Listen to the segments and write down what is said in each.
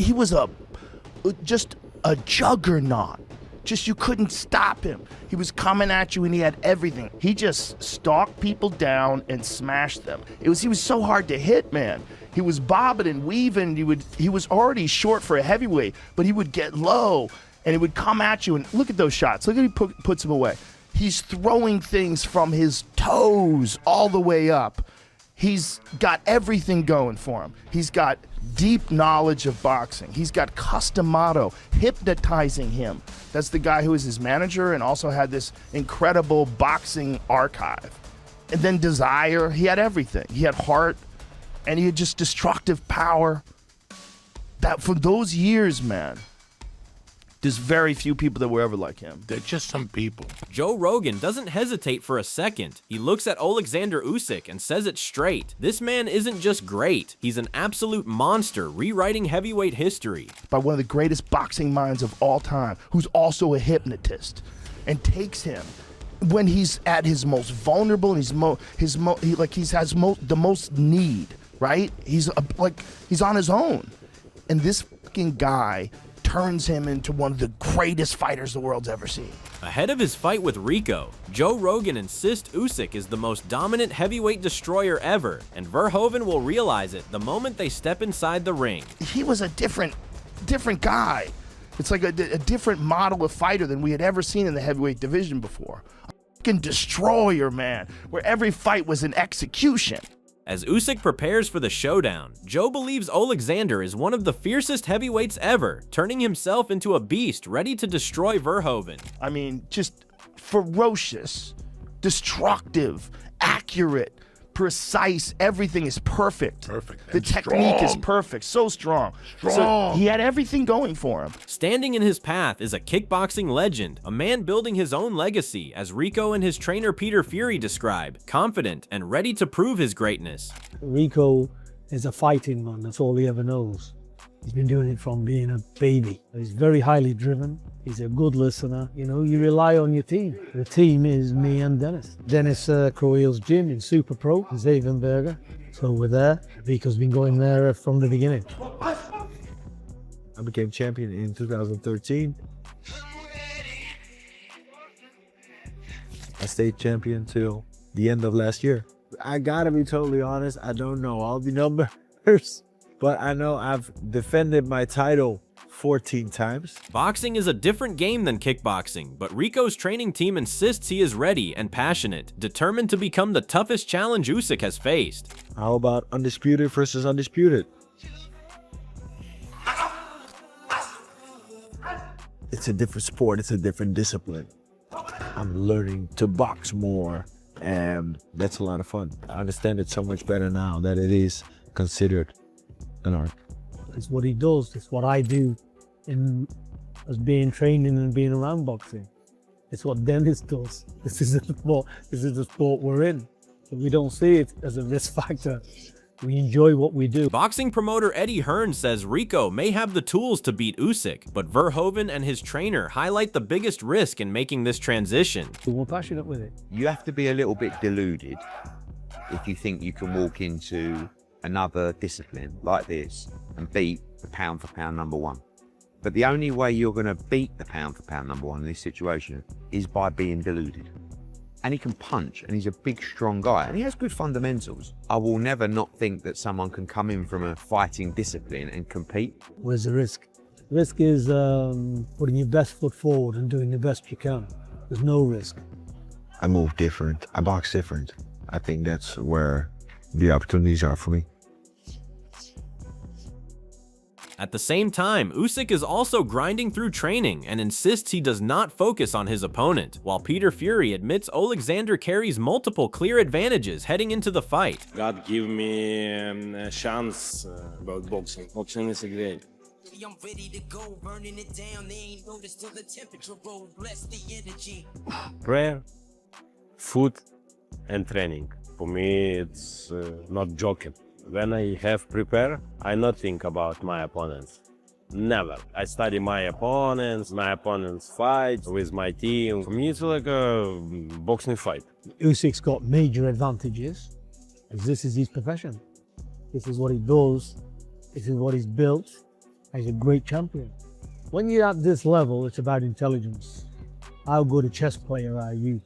he was just a juggernaut. Just you couldn't stop him. He was coming at you and he had everything. He just stalked people down and smashed them. He was so hard to hit, man. He was bobbing and weaving. He was already short for a heavyweight, but he would get low and he would come at you and look at those shots. Look at he puts him away. He's throwing things from his toes all the way up. He's got everything going for him. He's got deep knowledge of boxing. He's got Customato hypnotizing him. That's the guy who is his manager and also had this incredible boxing archive. And then Desire, he had everything. He had heart and he had just destructive power. That for those years, man, there's very few people that were ever like him. They're just some people. Joe Rogan doesn't hesitate for a second. He looks at Oleksandr Usyk and says it straight. This man isn't just great, he's an absolute monster rewriting heavyweight history. By one of the greatest boxing minds of all time, who's also a hypnotist, and takes him when he's at his most vulnerable and the most need, right? He's on his own. And this fucking guy turns him into one of the greatest fighters the world's ever seen. Ahead of his fight with Rico, Joe Rogan insists Usyk is the most dominant heavyweight destroyer ever, and Verhoeven will realize it the moment they step inside the ring. He was a different guy. It's like a different model of fighter than we had ever seen in the heavyweight division before. A fucking destroyer, man, where every fight was an execution. As Usyk prepares for the showdown, Joe believes Oleksandr is one of the fiercest heavyweights ever, turning himself into a beast ready to destroy Verhoeven. I mean, just ferocious, destructive, accurate, precise. Everything is perfect. Perfect. The technique is perfect. So strong. So he had everything going for him. Standing in his path is a kickboxing legend, a man building his own legacy, as Rico and his trainer Peter Fury describe, confident and ready to prove his greatness. Rico is a fighting man. That's all he ever knows. He's been doing it from being a baby. He's very highly driven. He's a good listener. You know, you rely on your team. The team is me and Dennis. Dennis Croweil's gym in Super Pro, Zavenberger. So we're there. Rico's been going there from the beginning. I became champion in 2013. I stayed champion till the end of last year. I gotta be totally honest, I don't know all the numbers, but I know I've defended my title 14 times. Boxing is a different game than kickboxing, but Rico's training team insists he is ready and passionate, determined to become the toughest challenge Usyk has faced. How about undisputed versus undisputed? It's a different sport, it's a different discipline. I'm learning to box more, and that's a lot of fun. I understand it so much better now that it is considered an art. It's what he does. It's what I do as being training and being around boxing. It's what Dennis does. This is the sport we're in. So we don't see it as a risk factor. We enjoy what we do. Boxing promoter Eddie Hearn says Rico may have the tools to beat Usyk, but Verhoeven and his trainer highlight the biggest risk in making this transition. We're passionate with it. You have to be a little bit deluded if you think you can walk into another discipline like this and beat the pound for pound number one. But the only way you're going to beat the pound for pound number one in this situation is by being deluded. And he can punch, and he's a big, strong guy, and he has good fundamentals. I will never not think that someone can come in from a fighting discipline and compete. Where's the risk? The risk is putting your best foot forward and doing the best you can. There's no risk. I move different, I box different. I think that's where the opportunities are for me. At the same time, Usyk is also grinding through training and insists he does not focus on his opponent, while Peter Fury admits Oleksandr carries multiple clear advantages heading into the fight. God give me a chance about boxing. Boxing is great. I'm ready to go, burning it down. They ain't noticed till the temperature rose. Bless the energy. Prayer, food, and training. For me, it's not joking. When I have prepare, I not think about my opponents. Never. I study my opponents fight with my team. For me, it's like a boxing fight. Usyk's got major advantages, as this is his profession. This is what he does. This is what he's built. He's a great champion. When you're at this level, it's about intelligence. How good a chess player are you?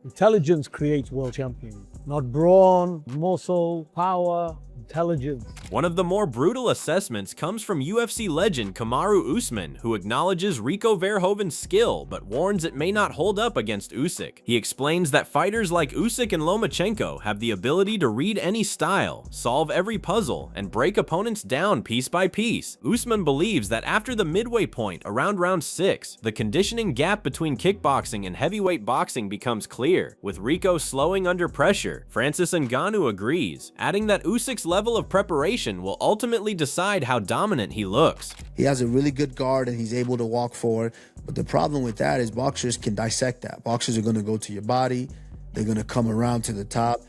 Intelligence creates world champions, not brawn, muscle, power, intelligence. One of the more brutal assessments comes from UFC legend Kamaru Usman, who acknowledges Rico Verhoeven's skill but warns it may not hold up against Usyk. He explains that fighters like Usyk and Lomachenko have the ability to read any style, solve every puzzle, and break opponents down piece by piece. Usman believes that after the midway point around round 6, the conditioning gap between kickboxing and heavyweight boxing becomes clear, with Rico slowing under pressure. Francis Ngannou agrees, adding that Usyk's level of preparation will ultimately decide how dominant he looks. He has a really good guard and he's able to walk forward. But the problem with that is boxers can dissect that. Boxers are going to go to your body. They're going to come around to the top.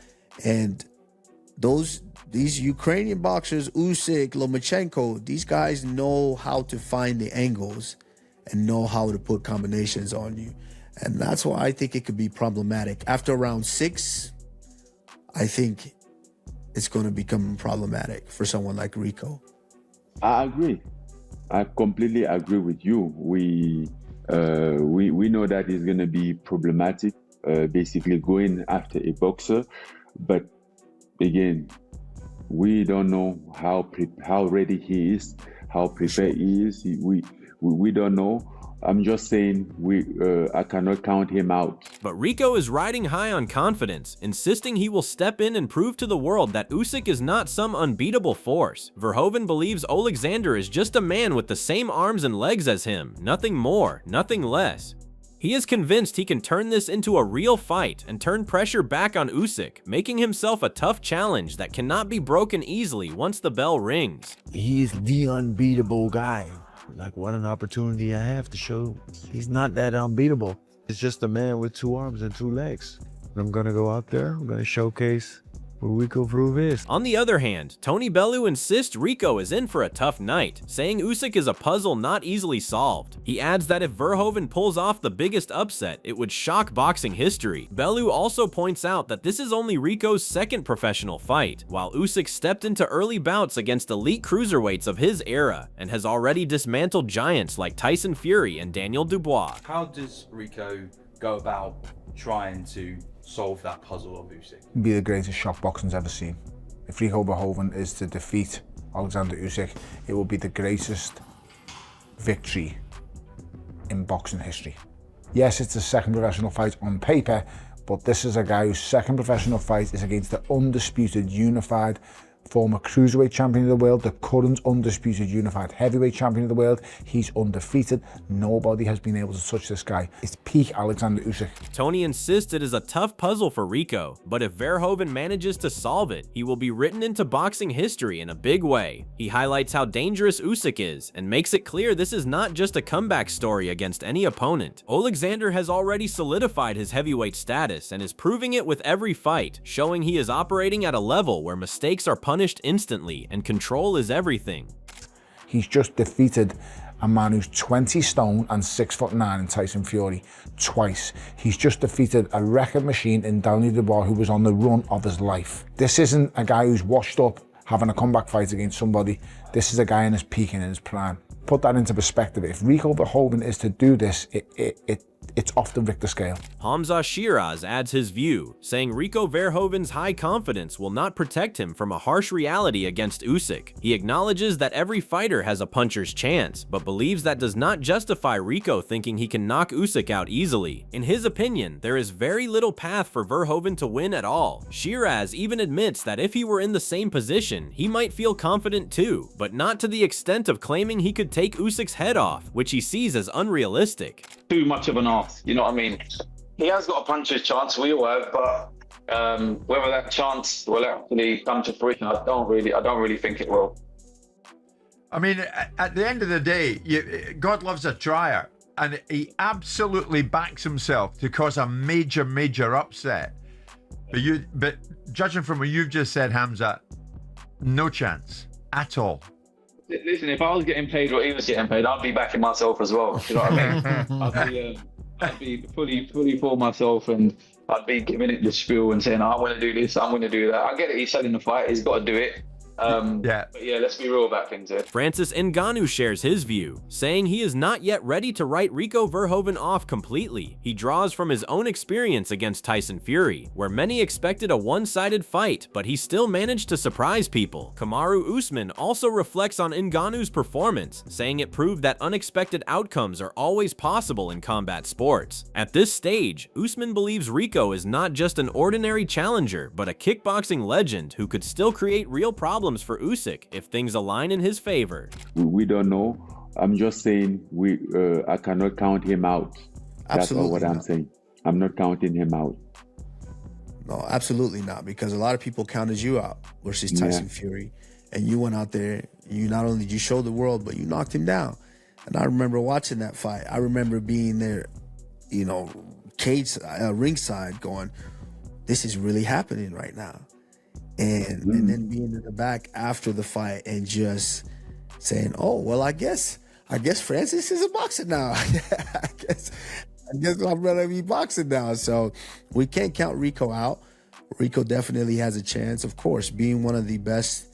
And these Ukrainian boxers, Usyk, Lomachenko, these guys know how to find the angles and know how to put combinations on you. And that's why I think it could be problematic. After round 6, I think it's going to become problematic for someone like Rico. I agree. I completely agree with you. We know that it's going to be problematic, basically going after a boxer. But again, we don't know how ready he is, how prepared he is. We don't know. I'm just saying I cannot count him out. But Rico is riding high on confidence, insisting he will step in and prove to the world that Usyk is not some unbeatable force. Verhoeven believes Oleksandr is just a man with the same arms and legs as him, nothing more, nothing less. He is convinced he can turn this into a real fight and turn pressure back on Usyk, making himself a tough challenge that cannot be broken easily once the bell rings. He's the unbeatable guy. Like, what an opportunity I have to show he's not that unbeatable. It's just a man with 2 arms and 2 legs. I'm gonna go out there, I'm gonna showcase what Rico Verhoeven is. On the other hand, Tony Bellew insists Rico is in for a tough night, saying Usyk is a puzzle not easily solved. He adds that if Verhoeven pulls off the biggest upset, it would shock boxing history. Bellew also points out that this is only Rico's 2nd professional fight, while Usyk stepped into early bouts against elite cruiserweights of his era and has already dismantled giants like Tyson Fury and Daniel Dubois. How does Rico go about trying to solve that puzzle of Usyk? Be the greatest shock boxing's ever seen. If Rico Verhoeven is to defeat Oleksandr Usyk, it will be the greatest victory in boxing history. Yes, it's a 2nd professional fight on paper, but this is a guy whose 2nd professional fight is against the undisputed, unified former cruiserweight champion of the world, the current undisputed unified heavyweight champion of the world. He's undefeated. Nobody has been able to touch this guy. It's peak Oleksandr Usyk. Tony insists it is a tough puzzle for Rico, but if Verhoeven manages to solve it, he will be written into boxing history in a big way. He highlights how dangerous Usyk is and makes it clear this is not just a comeback story against any opponent. Oleksandr has already solidified his heavyweight status and is proving it with every fight, showing he is operating at a level where mistakes are punished instantly and control is everything. He's just defeated a man who's 20 stone and 6'9" in Tyson Fury twice. He's just defeated a record machine in Daniel Dubois who was on the run of his life. This isn't a guy who's washed up having a comeback fight against somebody. This is a guy in his peak and in his prime. Put that into perspective. If Rico Verhoeven is to do this, it's off the Richter scale. Hamza Shiraz adds his view, saying Rico Verhoeven's high confidence will not protect him from a harsh reality against Usyk. He acknowledges that every fighter has a puncher's chance, but believes that does not justify Rico thinking he can knock Usyk out easily. In his opinion, there is very little path for Verhoeven to win at all. Shiraz even admits that if he were in the same position, he might feel confident too, but not to the extent of claiming he could take Usyk's head off, which he sees as unrealistic. Too much of an ask, you know what I mean? He has got a puncher's chance, we all have, but whether that chance will actually come to fruition, I don't really think it will. I mean, at the end of the day, God loves a trier, and he absolutely backs himself to cause a major upset. But judging from what you've just said, Hamza, no chance at all. Listen, if I was getting paid what he was getting paid, I'd be backing myself as well. You know what I mean? I'd be fully for myself, and I'd be giving it the spiel and saying, I want to do this, I'm going to do that. I get it, he's selling the fight, he's got to do it. But yeah, let's be real about things here. Francis Ngannou shares his view, saying he is not yet ready to write Rico Verhoeven off completely. He draws from his own experience against Tyson Fury, where many expected a one-sided fight, but he still managed to surprise people. Kamaru Usman also reflects on Ngannou's performance, saying it proved that unexpected outcomes are always possible in combat sports. At this stage, Usman believes Rico is not just an ordinary challenger, but a kickboxing legend who could still create real problems for Usyk if things align in his favor. We don't know. I'm just saying I cannot count him out. That's all what I'm saying. I'm not counting him out. No, absolutely not, because a lot of people counted you out versus Tyson Fury, and you went out there. You not only did you show the world, but you knocked him down. And I remember watching that fight. I remember being there, you know, ringside, going, "This is really happening right now." And then being in the back after the fight and just saying, "Oh, well, I guess Francis is a boxer now. I guess I'm gonna be boxing now." So we can't count Rico out. Rico definitely has a chance, of course, being one of the best,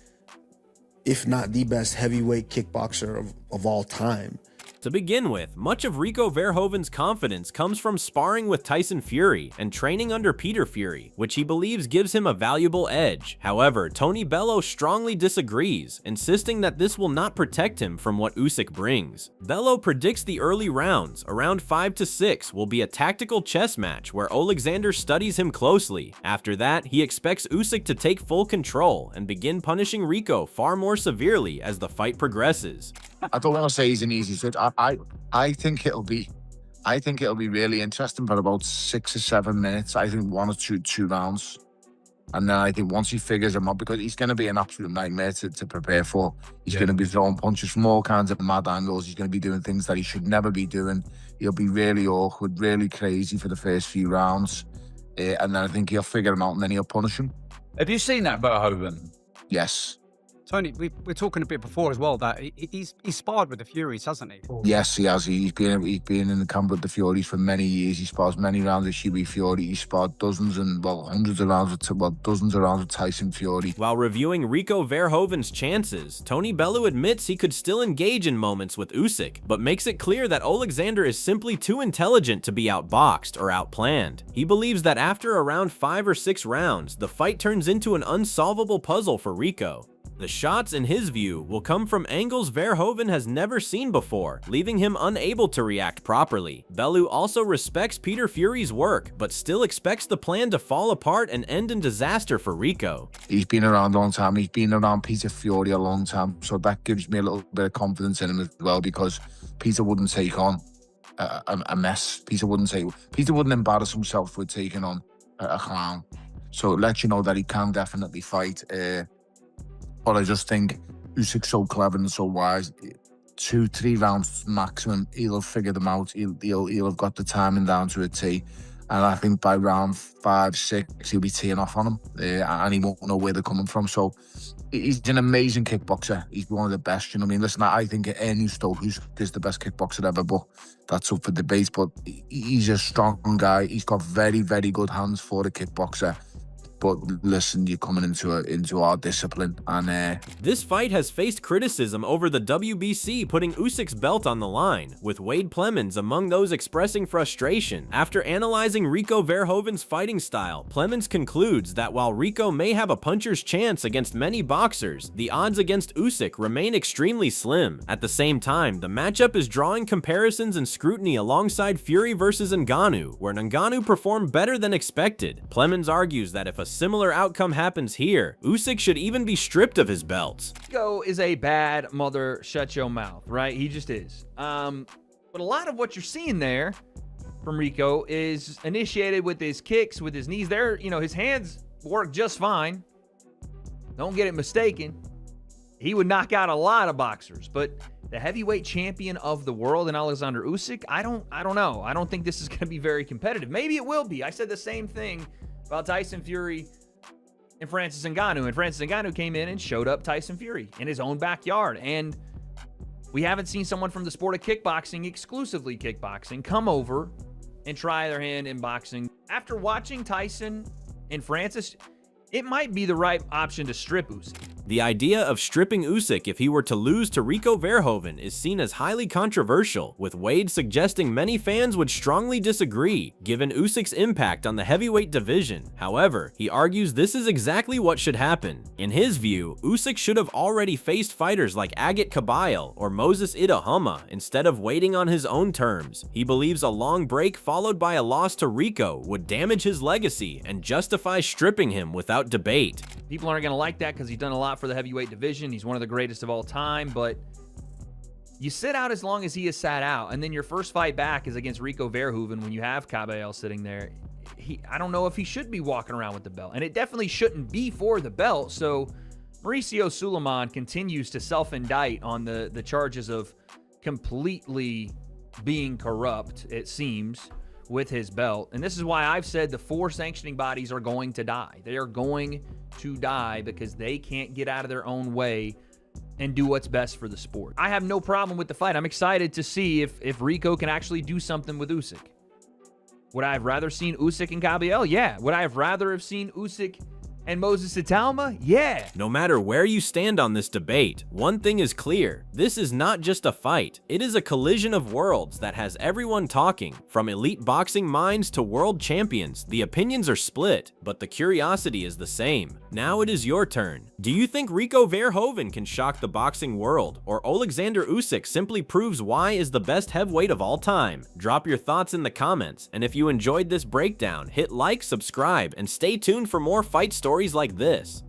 if not the best, heavyweight kickboxer of all time. To begin with, much of Rico Verhoeven's confidence comes from sparring with Tyson Fury and training under Peter Fury, which he believes gives him a valuable edge. However, Tony Bello strongly disagrees, insisting that this will not protect him from what Usyk brings. Bello predicts the early rounds, around 5 to 6, will be a tactical chess match where Oleksandr studies him closely. After that, he expects Usyk to take full control and begin punishing Rico far more severely as the fight progresses. I don't want to say he's an easy fit. I think it'll be really interesting for about 6 or 7 minutes. I think 1 or 2 rounds, and then I think once he figures him out, because he's going to be an absolute nightmare to prepare for. He's going to be throwing punches from all kinds of mad angles. He's going to be doing things that he should never be doing. He'll be really awkward, really crazy for the first few rounds, and then I think he'll figure him out, and then he'll punish him. Have you seen that, Verhoeven? Yes. Tony, we were talking a bit before as well that he's sparred with the Furies, hasn't he? Yes, he has. He's been in the camp with the Furies for many years. He spars many rounds with Hughie Fury. He sparred hundreds of rounds dozens of rounds with Tyson Fury. While reviewing Rico Verhoeven's chances, Tony Bellew admits he could still engage in moments with Usyk, but makes it clear that Oleksandr is simply too intelligent to be outboxed or outplanned. He believes that after around 5 or 6 rounds, the fight turns into an unsolvable puzzle for Rico. The shots, in his view, will come from angles Verhoeven has never seen before, leaving him unable to react properly. Bellew also respects Peter Fury's work, but still expects the plan to fall apart and end in disaster for Rico. He's been around a long time. He's been around Peter Fury a long time, so that gives me a little bit of confidence in him as well, because Peter wouldn't take on a mess. Peter wouldn't embarrass himself with taking on a clown. So it lets you know that he can definitely fight. But I just think Usyk's so clever and so wise. 2-3 rounds maximum, he'll have figured them out. He'll have got the timing down to a T. And I think by round 5, 6, he'll be teeing off on him. And he won't know where they're coming from. So he's an amazing kickboxer. He's one of the best. You know what I mean? Listen, I think Ernie Stokes is the best kickboxer ever, but that's up for debate. But he's a strong guy. He's got very, very good hands for a kickboxer. But listen, you're coming into our discipline, and this fight has faced criticism over the WBC putting Usyk's belt on the line, with Wade Plemons among those expressing frustration. After analyzing Rico Verhoeven's fighting style, Plemons concludes that while Rico may have a puncher's chance against many boxers, the odds against Usyk remain extremely slim. At the same time, the matchup is drawing comparisons and scrutiny alongside Fury versus Ngannou, where Ngannou performed better than expected. Plemons argues that if a similar outcome happens here, Usyk should even be stripped of his belts. Rico is a bad mother, shut your mouth, right? He just is. But a lot of what you're seeing there from Rico is initiated with his kicks, with his knees. There, you know, his hands work just fine. Don't get it mistaken. He would knock out a lot of boxers, but the heavyweight champion of the world in Oleksandr Usyk, I don't know. I don't think this is going to be very competitive. Maybe it will be. I said the same thing about Tyson Fury and Francis Ngannou. And Francis Ngannou came in and showed up Tyson Fury in his own backyard. And we haven't seen someone from the sport of kickboxing, exclusively kickboxing, come over and try their hand in boxing. After watching Tyson and Francis, it might be the right option to strip Usyk. The idea of stripping Usyk if he were to lose to Rico Verhoeven is seen as highly controversial, with Wade suggesting many fans would strongly disagree, given Usyk's impact on the heavyweight division. However, he argues this is exactly what should happen. In his view, Usyk should have already faced fighters like Agit Kabayel or Moses Idahama instead of waiting on his own terms. He believes a long break followed by a loss to Rico would damage his legacy and justify stripping him without debate. People aren't going to like that because he's done a lot for the heavyweight division. He's one of the greatest of all time, but you sit out as long as he has sat out, and then your first fight back is against Rico Verhoeven when you have Kabayel sitting there. I don't know if he should be walking around with the belt, and it definitely shouldn't be for the belt. So Mauricio Sulaiman continues to self-indict on the charges of completely being corrupt, it seems, with his belt. And this is why I've said the 4 sanctioning bodies are going to die. They are going to die because they can't get out of their own way and do what's best for the sport. I have no problem with the fight. I'm excited to see if Rico can actually do something with Usyk. Would I have rather seen Usyk and Kabayel? Yeah. Would I have rather have seen Usyk and Moses Italma? Yeah. No matter where you stand on this debate, one thing is clear. This is not just a fight. It is a collision of worlds that has everyone talking. From elite boxing minds to world champions, the opinions are split, but the curiosity is the same. Now it is your turn. Do you think Rico Verhoeven can shock the boxing world, or Oleksandr Usyk simply proves why is the best heavyweight of all time? Drop your thoughts in the comments, and if you enjoyed this breakdown, hit like, subscribe, and stay tuned for more fight stories like this.